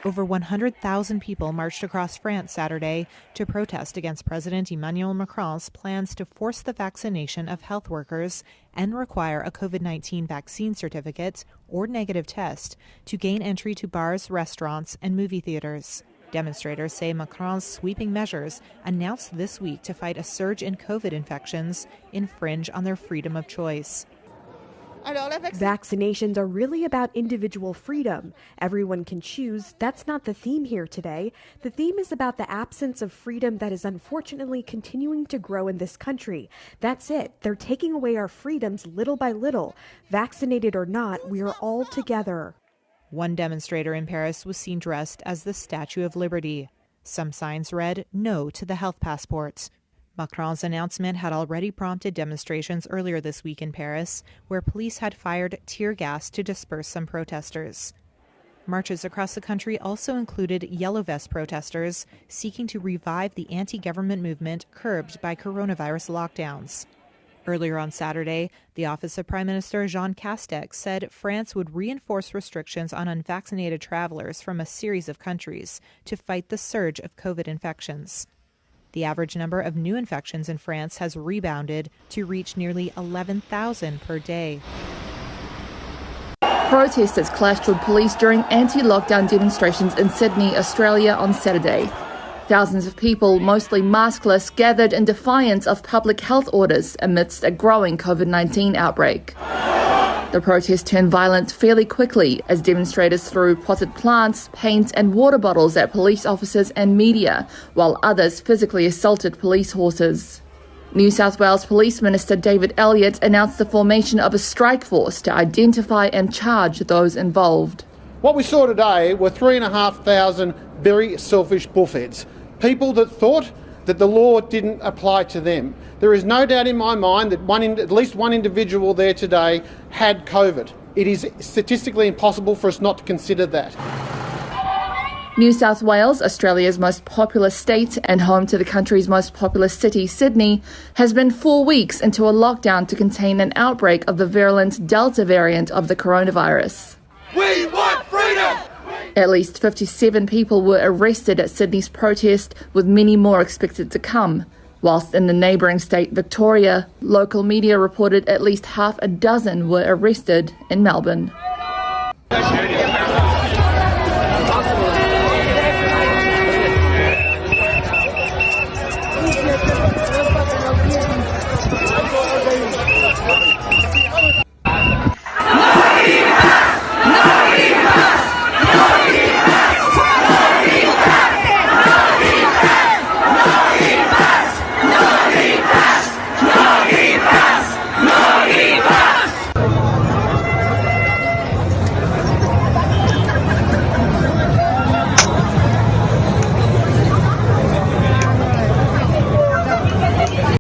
Over 100,000 people marched across France Saturday to protest against President Emmanuel Macron's plans to force the vaccination of health workers and require a COVID-19 vaccine certificate or negative test to gain entry to bars, restaurants, and movie theaters. Demonstrators say Macron's sweeping measures announced this week to fight a surge in COVID infections infringe on their freedom of choice. Vaccinations are really about individual freedom. Everyone can choose. That's not the theme here today. The theme is about the absence of freedom that is unfortunately continuing to grow in this country. That's it. They're taking away our freedoms little by little. Vaccinated or not, we are all together. One demonstrator in Paris was seen dressed as the Statue of Liberty. Some signs read, "No to the health passport." Macron's announcement had already prompted demonstrations earlier this week in Paris, where police had fired tear gas to disperse some protesters. Marches across the country also included Yellow Vest protesters seeking to revive the anti-government movement curbed by coronavirus lockdowns. Earlier on Saturday, the office of Prime Minister Jean Castex said France would reinforce restrictions on unvaccinated travelers from a series of countries to fight the surge of COVID infections. The average number of new infections in France has rebounded to reach nearly 11,000 per day. Protesters clashed with police during anti-lockdown demonstrations in Sydney, Australia on Saturday. Thousands of people, mostly maskless, gathered in defiance of public health orders amidst a growing COVID-19 outbreak. The protest turned violent fairly quickly as demonstrators threw potted plants, paint and water bottles at police officers and media, while others physically assaulted police horses. New South Wales Police Minister David Elliott announced the formation of a strike force to identify and charge those involved. What we saw today were 3,500 very selfish bullheads, people that thought that the law didn't apply to them. There is no doubt in my mind that at least one individual there today had COVID. It is statistically impossible for us not to consider that. New South Wales, Australia's most populous state and home to the country's most populous city, Sydney, has been 4 weeks into a lockdown to contain an outbreak of the virulent Delta variant of the coronavirus. We want freedom! At least 57 people were arrested at Sydney's protest, with many more expected to come. Whilst in the neighbouring state, Victoria, local media reported at least half a dozen were arrested in Melbourne.